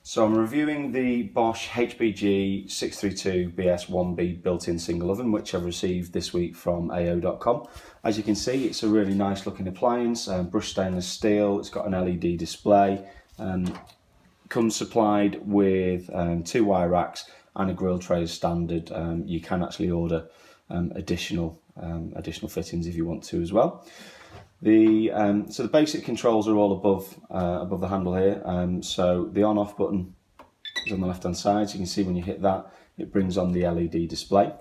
So I'm reviewing the Bosch HBG 632BS1B built-in single oven, which I've received this week from AO.com. As you can see, it's a really nice looking appliance, brushed stainless steel, it's got an LED display, comes supplied with 2 wire racks and a grill tray as standard. You can actually order additional fittings if you want to as well. So the basic controls are all above the handle here. So the on-off button is on the left-hand side. So you can see when you hit that, it brings on the LED display.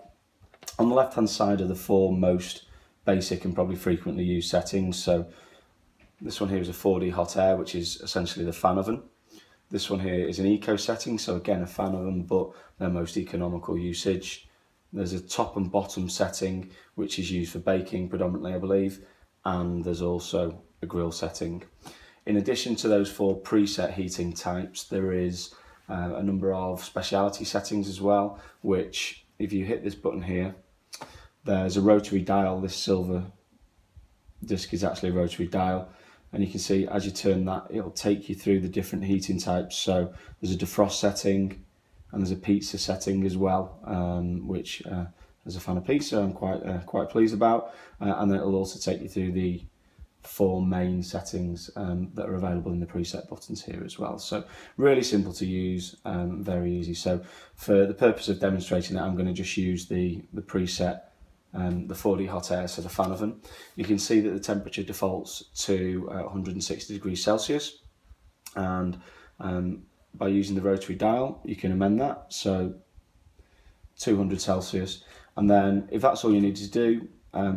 On the left-hand side are the 4 most basic and probably frequently used settings. So this one here is a 4D hot air, which is essentially the fan oven. This one here is an eco setting, so again a fan oven, but their most economical usage. There's a top and bottom setting, which is used for baking predominantly, I believe. And there's also a grill setting. In addition to those 4 preset heating types, there is a number of speciality settings as well, which if you hit this button here, there's a rotary dial. This silver disc is actually a rotary dial, and you can see as you turn that, it'll take you through the different heating types. So there's a defrost setting and there's a pizza setting as well, which as a fan of pizza, I'm quite pleased about, and then it'll also take you through the 4 main settings that are available in the preset buttons here as well. So really simple to use, very easy. So for the purpose of demonstrating that, I'm going to just use the preset, the 4D hot air, so the fan oven. You can see that the temperature defaults to 160 degrees Celsius, and by using the rotary dial, you can amend that, so 200 Celsius. And then if that's all you need to do,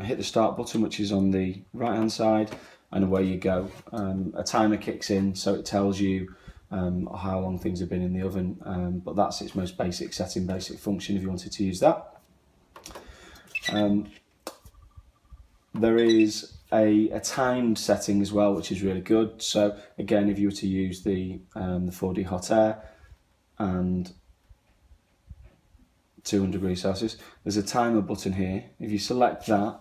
hit the start button, which is on the right hand side, and away you go. A timer kicks in, so it tells you how long things have been in the oven, but that's its most basic setting, basic function if you wanted to use that. There is a timed setting as well, which is really good. So again, if you were to use the 4D hot air and 200 degrees Celsius, there's a timer button here. If you select that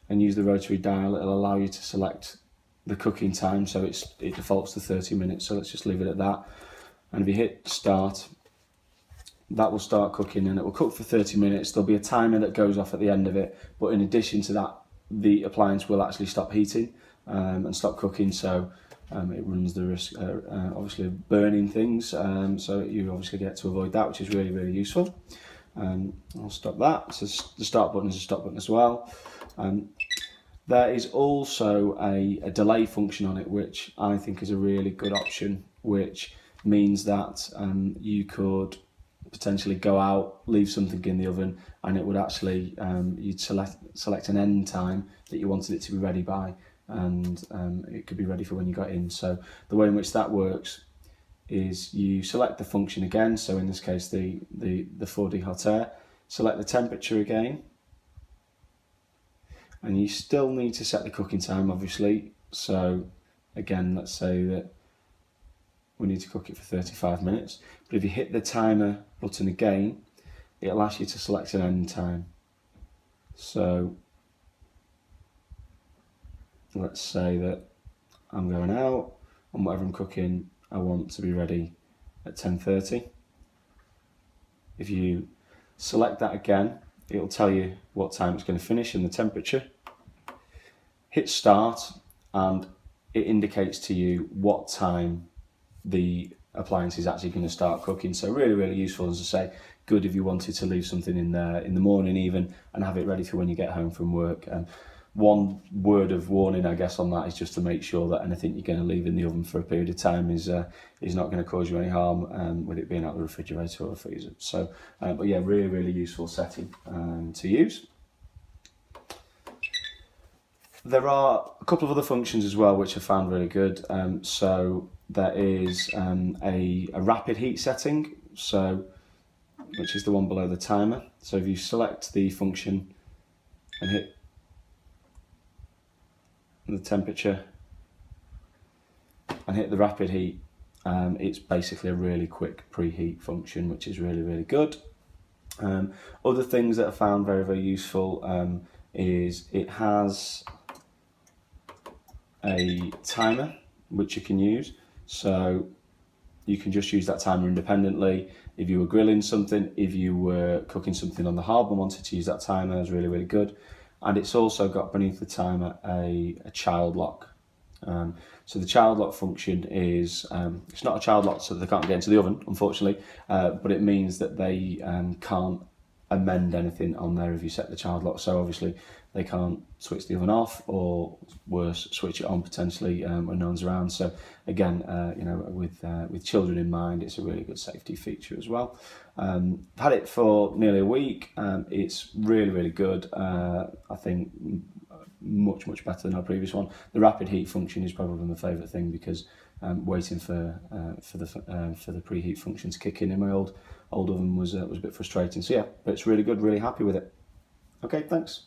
and use the rotary dial, it'll allow you to select the cooking time, so it defaults to 30 minutes, so let's just leave it at that. And if you hit start, that will start cooking, and it will cook for 30 minutes. There'll be a timer that goes off at the end of it, but in addition to that, the appliance will actually stop heating and stop cooking, so it runs the risk obviously of burning things, so you obviously get to avoid that, which is really useful. I'll stop that. So the start button is a stop button as well. There is also a delay function on it, which I think is a really good option, which means that you could potentially go out, leave something in the oven, and it would actually, you'd select an end time that you wanted it to be ready by, and it could be ready for when you got in. So the way in which that works is you select the function again, so in this case the 4D hot air, select the temperature again, and you still need to set the cooking time obviously. So again, let's say that we need to cook it for 35 minutes, but if you hit the timer button again, it'll ask you to select an end time. So let's say that I'm going out and whatever I'm cooking, I want to be ready at 10:30. If you select that again, it'll tell you what time it's going to finish and the temperature. Hit start, and it indicates to you what time the appliance is actually going to start cooking. So really useful, as I say, good if you wanted to leave something in there in the morning even and have it ready for when you get home from work. One word of warning, I guess, on that is just to make sure that anything you're going to leave in the oven for a period of time is not going to cause you any harm, with it being out of the refrigerator or the freezer. So, but yeah, really useful setting to use. There are a couple of other functions as well which I found really good. So there is a rapid heat setting, so which is the one below the timer. So if you select the function and hit the temperature and hit the rapid heat, it's basically a really quick preheat function, which is really good. Other things that I found very useful is it has a timer which you can use. So you can just use that timer independently. If you were grilling something, if you were cooking something on the hob and wanted to use that timer, it's really, really good. And it's also got beneath the timer a child lock. So the child lock function is, it's not a child lock so they can't get into the oven, unfortunately, but it means that they can't amend anything on there if you set the child lock. So obviously they can't switch the oven off, or worse, switch it on potentially when no one's around. So again, you know, with children in mind, it's a really good safety feature as well. Had it for nearly a week. It's really, really good. I think much better than our previous one. The rapid heat function is probably my favourite thing, because waiting for the preheat function to kick in my old oven was a bit frustrating. So yeah, but it's really good. Really happy with it. Okay, thanks.